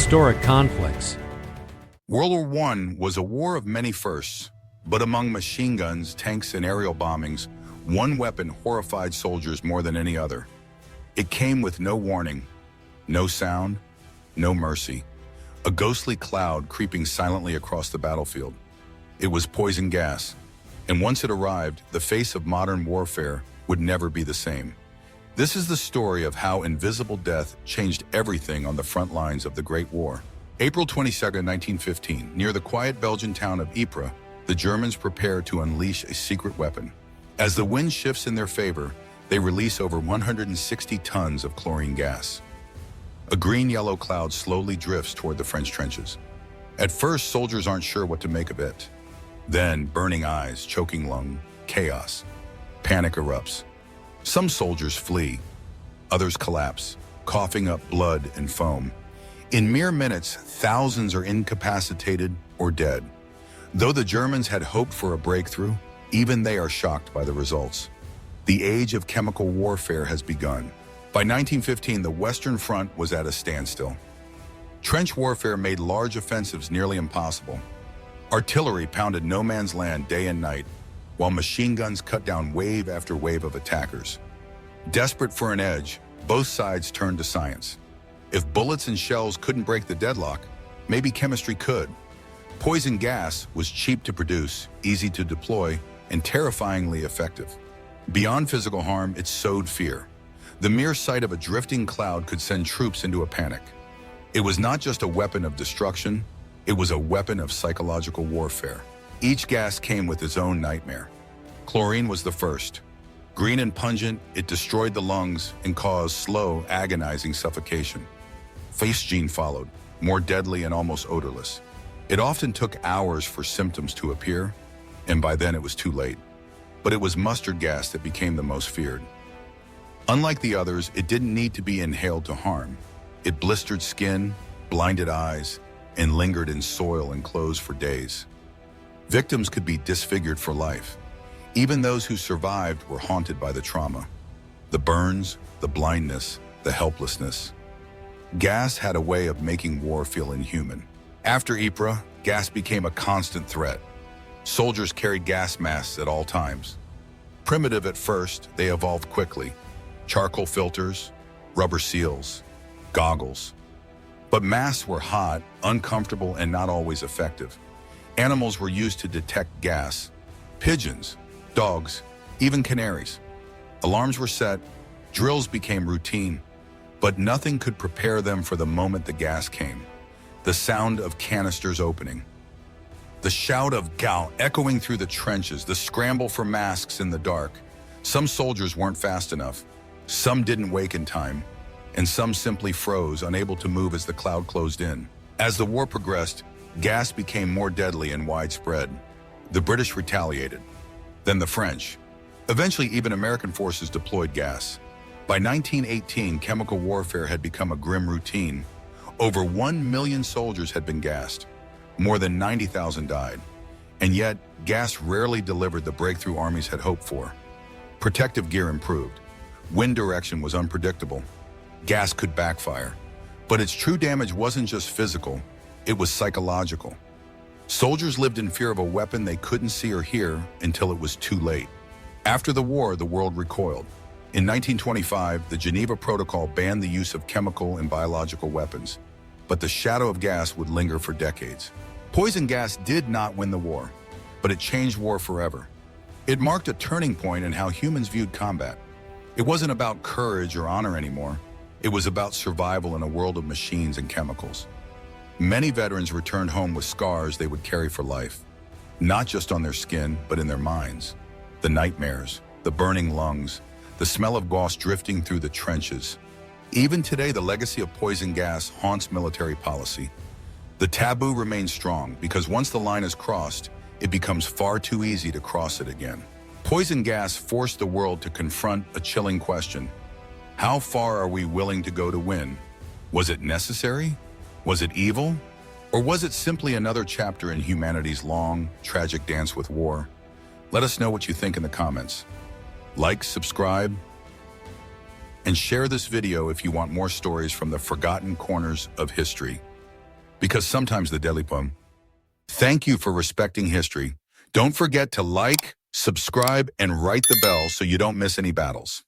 historic conflicts. World War I was a war of many firsts, but among machine guns, tanks, and aerial bombings, one weapon horrified soldiers more than any other. It came with no warning, no sound, no mercy. A ghostly cloud creeping silently across the battlefield. It was poison gas, and once it arrived, the face of modern warfare would never be the same. This is the story of how invisible death changed everything on the front lines of the Great War. April 22, 1915, near the quiet Belgian town of Ypres, the Germans prepare to unleash a secret weapon. As the wind shifts in their favor, they release over 160 tons of chlorine gas. A green-yellow cloud slowly drifts toward the French trenches. At first, soldiers aren't sure what to make of it. Then, burning eyes, choking lung, chaos. Panic erupts. Some soldiers flee. Others collapse, coughing up blood and foam. In mere minutes, thousands are incapacitated or dead. Though the Germans had hoped for a breakthrough, even they are shocked by the results. The age of chemical warfare has begun. By 1915, the Western Front was at a standstill. Trench warfare made large offensives nearly impossible. Artillery pounded no man's land day and night, while machine guns cut down wave after wave of attackers. Desperate for an edge, both sides turned to science. If bullets and shells couldn't break the deadlock, maybe chemistry could. Poison gas was cheap to produce, easy to deploy, and terrifyingly effective. Beyond physical harm, it sowed fear. The mere sight of a drifting cloud could send troops into a panic. It was not just a weapon of destruction, it was a weapon of psychological warfare. Each gas came with its own nightmare. Chlorine was the first. Green and pungent, it destroyed the lungs and caused slow, agonizing suffocation. Phosgene followed, more deadly and almost odorless. It often took hours for symptoms to appear, and by then it was too late. But it was mustard gas that became the most feared. Unlike the others, it didn't need to be inhaled to harm. It blistered skin, blinded eyes, and lingered in soil and clothes for days. Victims could be disfigured for life. Even those who survived were haunted by the trauma. The burns, the blindness, the helplessness. Gas had a way of making war feel inhuman. After Ypres, gas became a constant threat. Soldiers carried gas masks at all times. Primitive at first, they evolved quickly. Charcoal filters, rubber seals, goggles. But masks were hot, uncomfortable, and not always effective. Animals were used to detect gas. Pigeons, dogs, even canaries. Alarms were set, drills became routine, but nothing could prepare them for the moment the gas came. The sound of canisters opening. The shout of "Gau" echoing through the trenches, the scramble for masks in the dark. Some soldiers weren't fast enough. Some didn't wake in time, and some simply froze, unable to move as the cloud closed in. As the war progressed, gas became more deadly and widespread. The British retaliated, then the French. Eventually, even American forces deployed gas. By 1918, chemical warfare had become a grim routine. Over 1 million soldiers had been gassed. More than 90,000 died. And yet, gas rarely delivered the breakthrough armies had hoped for. Protective gear improved. Wind direction was unpredictable. Gas could backfire. But its true damage wasn't just physical, it was psychological. Soldiers lived in fear of a weapon they couldn't see or hear until it was too late. After the war, the world recoiled. In 1925, the Geneva Protocol banned the use of chemical and biological weapons, but the shadow of gas would linger for decades. Poison gas did not win the war, but it changed war forever. It marked a turning point in how humans viewed combat. It wasn't about courage or honor anymore. It was about survival in a world of machines and chemicals. Many veterans returned home with scars they would carry for life, not just on their skin, but in their minds. The nightmares, the burning lungs, the smell of gas drifting through the trenches. Even today, the legacy of poison gas haunts military policy. The taboo remains strong because once the line is crossed, it becomes far too easy to cross it again. Poison gas forced the world to confront a chilling question. How far are we willing to go to win? Was it necessary? Was it evil? Or was it simply another chapter in humanity's long, tragic dance with war? Let us know what you think in the comments. Like, subscribe, and share this video if you want more stories from the forgotten corners of history. because sometimes the deadly poem. Thank you for respecting history. Don't forget to like, subscribe, and write the bell so you don't miss any battles.